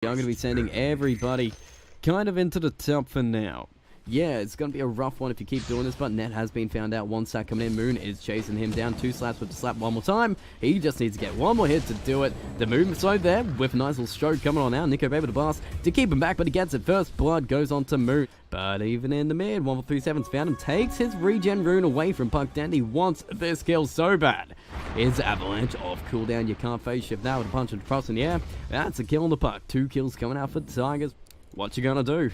I'm going to be sending everybody kind of into the top for now. Yeah, it's going to be a rough one if you keep doing this, but Net has been found out. One stack coming in. Moon is chasing him down. 2 slaps with the slap one more time. He just needs to get one more hit to do it. The movement's so there with a nice little stroke coming on now. Nico able to blast to keep him back, but he gets it first. Blood goes on to Moon. But even in the mid, 147's found him. Takes his regen rune away from Puck Den. He wants this kill so bad. It's Avalanche off cooldown. You can't phase shift now with a punch and cross in the air. That's a kill on the Puck. 2 kills coming out for Tigers. What you gonna do?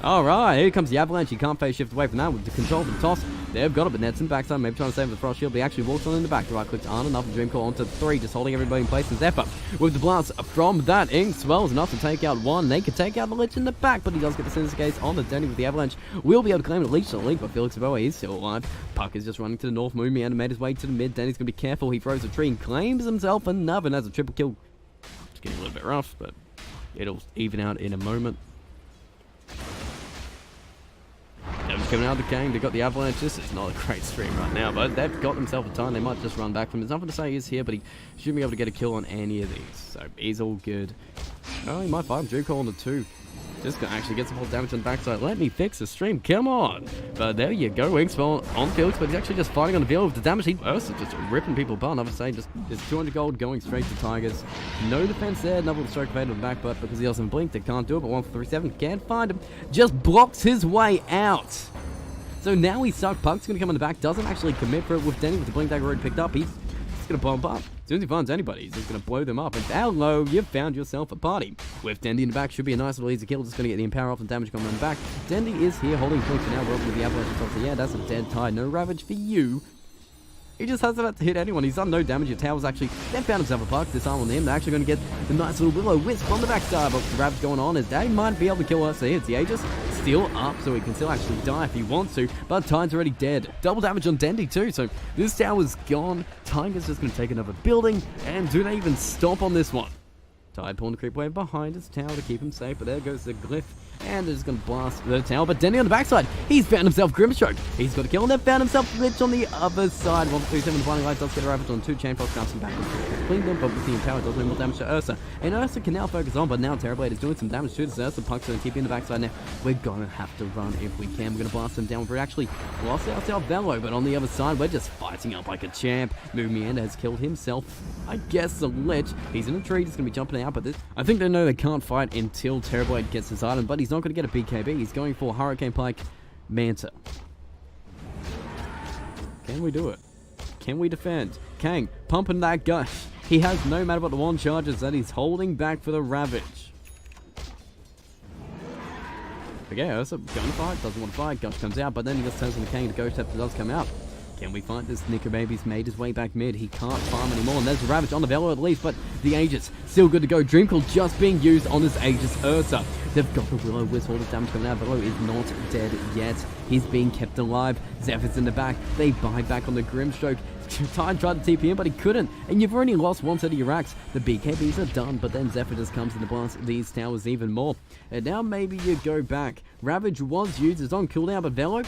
Alright, here comes the Avalanche. You can't phase shift away from that with the control for the toss. They've got it, but Ned's in the backside, maybe trying to save the frost shield, but he actually walks on in the back. The right clicks aren't enough. Dream Call onto 3, just holding everybody in place. And Zephyr with the blast from that ink swells enough to take out one. They could take out the Lich in the back, but he does get the Sinister Gaze on the Denny with the Avalanche. Will be able to claim at least the lead, but Felix Aboa is still alive. Puck is just running to the north. Moomy and made his way to the mid. Denny's going to be careful. He throws a tree and claims himself another, and has a triple kill. It's getting a little bit rough, but it'll even out in a moment. Coming out of the game, they've got the Avalanche. This is not a great stream right now, but they've got themselves a ton. They might just run back from him. There's nothing to say he's here, but he shouldn't be able to get a kill on any of these. So he's all good. Oh, he might find Drew Call on the 2. Just gonna actually get some more damage on the backside. Let me fix the stream, come on! But there you go, Wingspell on Felix, but he's actually just fighting on the field with the damage. He Ursa just ripping people apart. I would say just 200 gold going straight to Tigers. No defense there, another stroke evade on the back, but because he doesn't blink, they can't do it. But 137 can't find him. Just blocks his way out. So now he's stuck. Puck's gonna come in the back, doesn't actually commit for it with Denny with the blink dagger already picked up. He's gonna bomb up. As soon as he finds anybody, he's just gonna blow them up. And hello, you've found yourself a party. With Dendy in the back, should be a nice little easy kill. Just gonna get the empower off and damage coming in the back. Dendy is here holding point for now. Welcome with the Avalanche off the air. That's a dead tie. No Ravage for you. He just hasn't had to hit anyone. He's done no damage. Your tower's actually then found himself a Puck. Disarm on him. They're actually going to get the nice little Willow Wisp on the backside. But the Ravage going on is that he might be able to kill us. It's the Aegis still up, so he can still actually die if he wants to. But Tide's already dead. Double damage on Dendy too. So this tower's gone. Tiger's just going to take another building. And do they even stop on this one? Tide pulling the creep wave behind his tower to keep him safe. But there goes the Glyph. And they're just going to blast the tower. But Denny on the backside, he's found himself Grimstroke. He's got a kill, and then found himself Lich on the other side. 137, the Blinding Light does get a Ravage on 2. Chainfrost grabs him back. Clean them, but with the empower, does no more damage to Ursa. And Ursa can now focus on, but now Terrorblade is doing some damage to this Ursa. Puck's going to keep in the backside now. We're going to have to run if we can. We're going to blast them down. We're actually lost ourselves Velo, but on the other side, we're just fighting up like a champ. Meander has killed himself. I guess the Lich. He's in a tree, he's going to be jumping out, but this, I think they know they can't fight until Terrorblade gets his item, but he's not going to get a BKB. He's going for Hurricane Pike Manta. Can we do it? Can we defend? Kang pumping that gush. He has no matter what the wand charges that he's holding back for the Ravage. Okay, Ursa going to fight, doesn't want to fight. Gush comes out, but then he just turns on the Kang. The Ghost Scepter does come out. Can we fight this? Nico Baby's made his way back mid. He can't farm anymore. And there's the Ravage on the Velo at least, but the Aegis still good to go. Dreamcall just being used on this Aegis Ursa. They've got the Willow Wisp. All the damage coming out. Velo is not dead yet. He's being kept alive. Zephyr's in the back. They buy back on the Grimstroke. Tide tried to TP in, but he couldn't. And you've already lost one set of your racks. The BKBs are done, but then Zephyr just comes in to blast these towers even more. And now maybe you go back. Ravage was used. It's on cooldown, but Velo,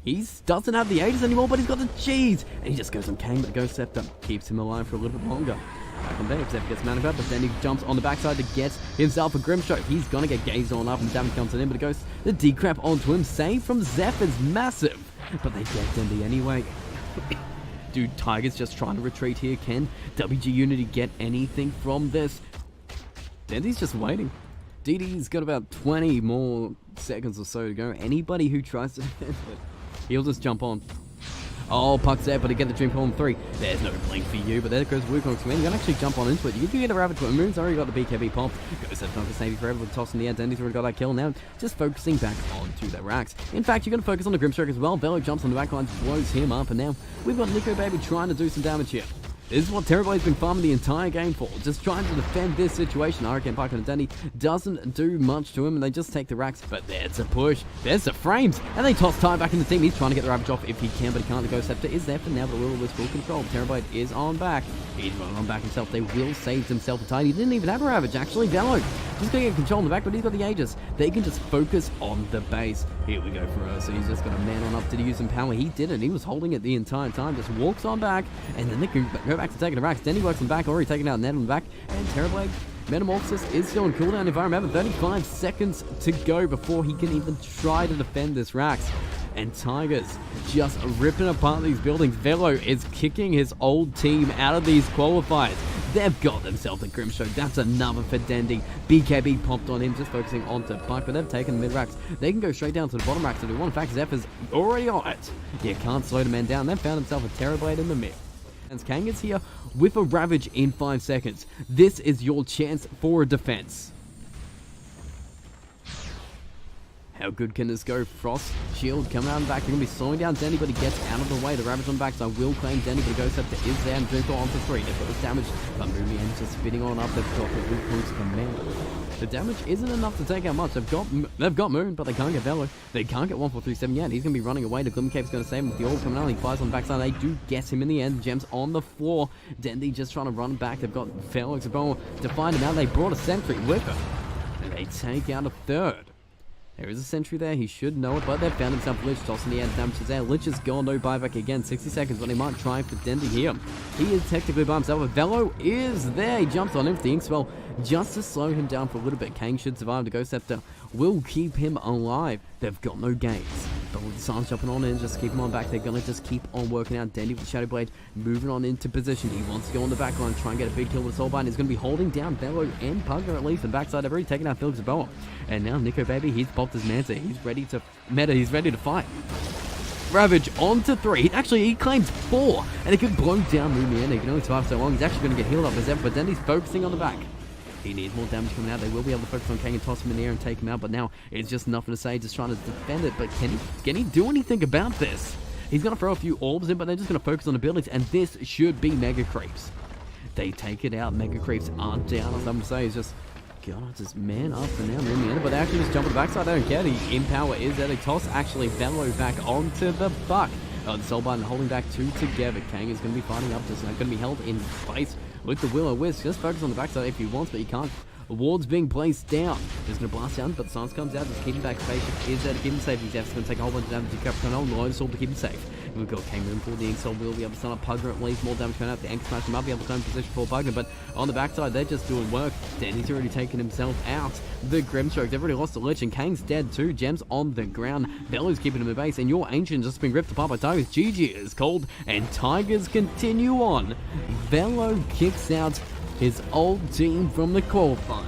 he doesn't have the Aegis anymore, but he's got the cheese. And he just goes on Kang, but Ghost Scepter keeps him alive for a little bit longer. Back on there, Zephyr gets manifold, but then he jumps on the backside to get himself a Grimstroke. He's gonna get gazed on up, and damage comes in, but it goes the decrep onto him. Save from Zephyr's massive, but they get Dendy anyway. Dude, Tigers just trying to retreat here. Can WG Unity get anything from this? Dendy's just waiting. DD's got about 20 more seconds or so to go. Anybody who tries to defend it, he'll just jump on. Oh, Puck's there, but to get the Dream Call on 3. There's no blink for you, but there goes Wukong's win. You can actually jump on into it. You do get a Ravage, but Moon's already got the BKB pump. Goes that Focus Navy forever with the toss in the end. Dendy's already got that kill. Now just focusing back onto the racks. In fact, you're going to focus on the Grimstroke as well. Velo jumps on the back line, blows him up, and now we've got Nico Baby trying to do some damage here. This is what Terrorblade's been farming the entire game for. Just trying to defend this situation. Hurricane Pike and Dendy doesn't do much to him, and they just take the racks. But there's a push. There's the frames. And they toss Tide back in the team. He's trying to get the Ravage off if he can, but he can't. The Ghost Scepter is there for now, but Willow with full control. Terrorblade is on back. He's running on back himself. They will save himself a Tide. He didn't even have a Ravage, actually. Velo just going to get control in the back, but he's got the Aegis. They can just focus on the base. Here we go for Ursa. He's just got a man on up. Did he use some power? He didn't. He was holding it the entire time. Just walks on back, and then they can go back to taking the racks. Dendy works him back, already taking out Ned on the back, and Terrorblade Metamorphosis is still in cooldown environment. 35 seconds to go before he can even try to defend this Rax. And Tigers just ripping apart these buildings. Velo is kicking his old team out of these qualifiers. They've got themselves a Grimstroke. That's another for Dendy. BKB popped on him, just focusing onto Pike, but they've taken mid racks. They can go straight down to the bottom racks if they want. In fact, Zephyr's already on it. You can't slow the man down. They've found himself a Terrorblade in the mid. And Kang is here with a Ravage in 5 seconds. This is your chance for a defense. How good can this go? Frost Shield coming out of the back. They're going to be slowing down Denny, but he gets out of the way. The Ravage on the backside will claim Denny, but the Ghost Scepter is there. And Drinker on for 3. They've got this damage, but Moomian just spitting on up. They've got the weak points command. The damage isn't enough to take out much. They've got Moon, but they can't get Velo. They can't get 1437 yet. He's going to be running away. The Glimmer Cape's going to save him with the orb coming out. He flies on the backside. They do get him in the end. Gems on the floor. Dendy just trying to run back. They've got Felix to find him out. They brought a sentry with them. And they take out a third. There is a sentry there, he should know it, but they've found himself Lich, tossing the air damage there. Lich is gone, no buyback again, 60 seconds, but he might try for Dendy here. He is technically by himself, but Velo is there. He jumps on him for the Inkswell just to slow him down for a little bit. Kang should survive. The Ghost Scepter will keep him alive. They've got no gates. But with the Silence jumping on in, just keep him on back. They're going to just keep on working out. Dendy with the Shadow Blade moving on into position. He wants to go on the back line, try and get a big kill with Soulbind. He's going to be holding down Velo and Pugger at least. And backside, they've already taken out Felix Boa. And now Nico Baby, he's popped his Manta. He's ready to meta. He's ready to fight. Ravage onto 3. Actually, he claims 4. And it could blow down Moomian. He can only survive so long. He's actually going to get healed up as ever. But then he's focusing on the back. He needs more damage coming out. They will be able to focus on Kang and toss him in the air and take him out. But now it's just nothing to say. Just trying to defend it. But can he do anything about this? He's going to throw a few orbs in, but they're just going to focus on the buildings. And this should be Mega Creeps. They take it out. Mega Creeps aren't down. As I'm saying, it's just... God, just man up for now, man. But they actually just jump on the backside. They don't care. The Empower is there. They toss actually Velo back onto the buck. The Soulbind holding back 2 together. Kang is going to be fighting up. Just going to be held in place with the Will-O-Wisp. Just focus on the backside if he wants, but he can't. The ward's being placed down. Just going to blast down, but the Silence comes out. Just keep him back. Patient is there to keep him safe. He's just going to take a whole bunch of damage. He's going to load soul to keep him safe. We've got Kang for the Inksoul. Will be able to stun up Pugger at least. More damage coming out. The Anchor Smash might be able to turn position for Pugger, but on the backside, they're just doing work. Denny's already taken himself out. The Grimstroke, they've already lost the Lich, and Kang's dead too. Gems on the ground. Velo's keeping him in base, and your Ancient just been ripped apart by Tigers. GG is called, and Tigers continue on. Velo kicks out his old team from the qualifiers.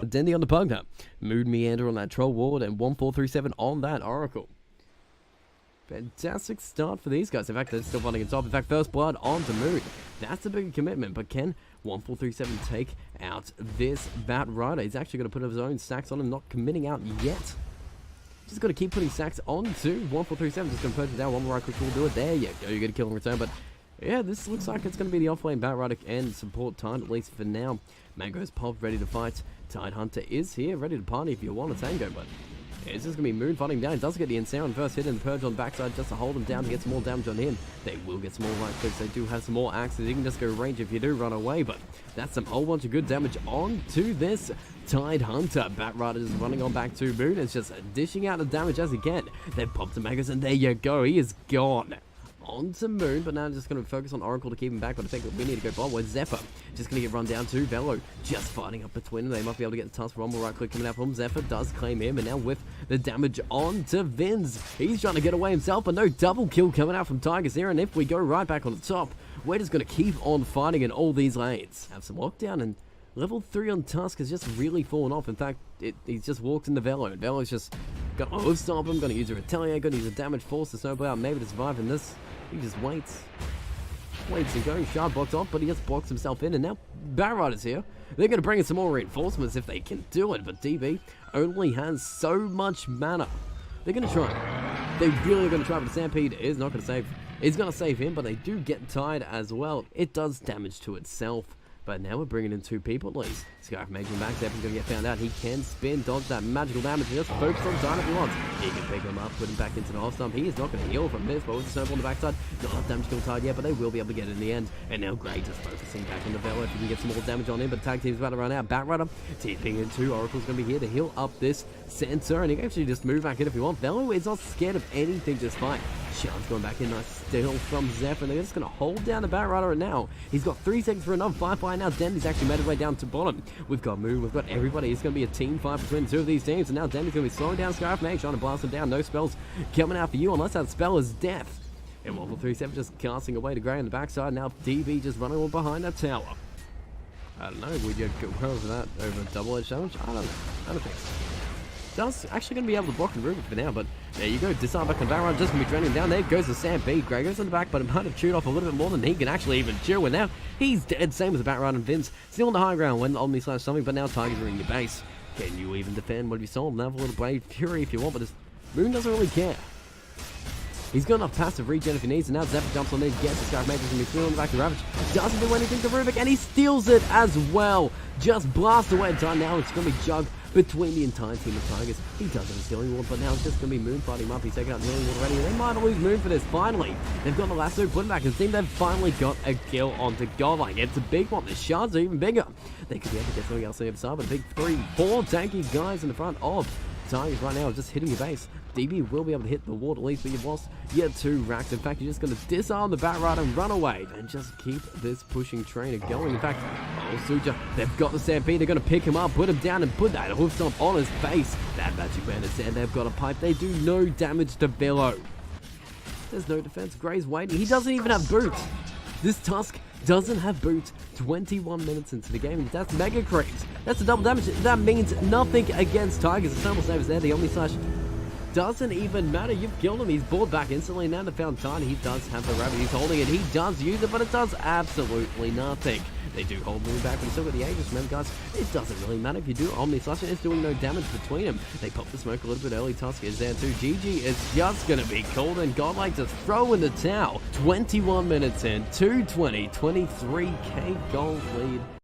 Dendy on the Pugner. Mood Meander on that Troll Ward, and 1437 on that Oracle. Fantastic start for these guys. In fact, they're still running on top. In fact, First Blood onto Mood. That's a big commitment, but can 1437 take out this Bat Rider? He's actually going to put his own stacks on him, not committing out yet. Just got to keep putting stacks on to 1437. Just going to purchase down. One more right click will do it. There you go. You get a kill in return, but yeah, this looks like it's going to be the offlane Bat Rider and support Tide, at least for now. Mango's popped, ready to fight. Tide Hunter is here, ready to party if you want a tango, but yeah, it's just going to be Moon fighting down. He does get the Ensound first hit and the Purge on the backside just to hold him down to get some more damage on him. They will get some more right clicks. They do have some more axes. You can just go range if you do run away, but that's some whole bunch of good damage on to this Tide Hunter. Bat Rider is running on back to Moon. It's just dishing out the damage as he can. They popped the Megas and there you go. He is gone. On to Moon, but now I'm just going to focus on Oracle to keep him back, but I think we need to go bottom with Zephyr. Just going to get run down to Velo, just fighting up between them. They might be able to get the task for one more right click coming out from Zephyr. Does claim him, and now with the damage on to Vinz. He's trying to get away himself, but no double kill coming out from Tigers here, and if we go right back on the top, we're just going to keep on fighting in all these lanes. Have some lockdown, and level 3 on Tusk has just really fallen off. In fact, he just walks into Velo, and Velo's just got to stop him, going to use a Retaliate, going to use a damage force to snowball out, maybe to survive in this. He just waits and goes. Shard blocks off, but he just blocks himself in, and now Bat Rider's here. They're going to bring in some more reinforcements if they can do it, but DB only has so much mana. They're going to try. They really are going to try, but the Stampede is not going to save. It's going to save him, but they do get tied as well. It does damage to itself. But now we're bringing in 2 people at least. Scarf making back, Zephyr's going to get found out. He can spin, dodge that magical damage, and just focus on Tide if he wants. He can pick him up, put him back into the half stump. He is not going to heal from this, but with the snowball on the backside, not enough damage to kill Tide yet, but they will be able to get it in the end. And now Grey just focusing back on the Velo if he can get some more damage on him, but tag team's about to run out. Bat Rider tipping into Oracle's going to be here to heal up this center, and he can actually just move back in if he wants. Velo is not scared of anything, just fine. Shard's going back in, nice steal from Zephyr, and they're just going to hold down the Bat Rider, and now he's got 3 seconds for another 5 by now Dendy's actually made his way down to bottom. We've got Moo, we've got everybody. It's going to be a team fight between the two of these teams, and now Dendy's going to be slowing down Scarf Mage, trying to blast him down. No spells coming out for you unless that spell is death. And Waffle 37 just casting away to Grey on the backside. Now DB just running on behind that tower. I don't know, would you go well with that over double-edged damage? I don't think so. That's actually going to be able to block the Rubik for now, but there you go. Disarm back on the background, just going to be draining down. There goes the Stampede. Grey goes on the back, but it might have chewed off a little bit more than he can actually even chew. And now he's dead, same as the background and Vince. Still on the high ground when Omni slash something, but now Tigers are in your base. Can you even defend what you sold? Have a little Blade Fury if you want, but this Moon doesn't really care. He's got enough passive regen if he needs, and now Zephyr jumps on there, gets the Scarf Mage, and he's through on the back to Ravage. Doesn't do anything to Rubik, and he steals it as well. Just blast away in time. Now it's going to be Jug between the entire team of Tigers. He does have a Stealing Ward, but now it's just going to be Moon fighting him up. He's taking out the Healing Ward already, and they might lose Moon for this. Finally, they've got the lasso, put him back, and team, they've finally got a kill onto Godlike. It's a big one. The shards are even bigger. They could be able to get something else on the other side, but a big 3-4 tanky guys in the front of Tigers right now, just hitting your base. DB will be able to hit the ward at least, but you've lost your 2 racks. In fact, you're just going to disarm the Batrider and run away and just keep this pushing trainer going. In fact, Suja, they've got the Stampede. They're going to pick him up, put him down, and put that hoof stomp on his face. That Magic Bandit said they've got a pipe. They do no damage to Billow. There's no defense. Grey's waiting. He doesn't even have boots. This Tusk doesn't have boots 21 minutes into the game. That's Mega Creeps. That's a double damage. That means nothing against Tigers. The Thermal Save is there. The Omni Slash doesn't even matter. You've killed him. He's bored back instantly. Now the Fountain, he does have the rabbit. He's holding it. He does use it, but it does absolutely nothing. They do hold Moon back, but he's still got the Aegis. Remember, guys, it doesn't really matter if you do Omni Slash. It's doing no damage between them. They pop the smoke a little bit early. Tusk is there too. GG is just going to be called, and Godlike just throw in the towel. 21 minutes in, 220, 23k gold lead.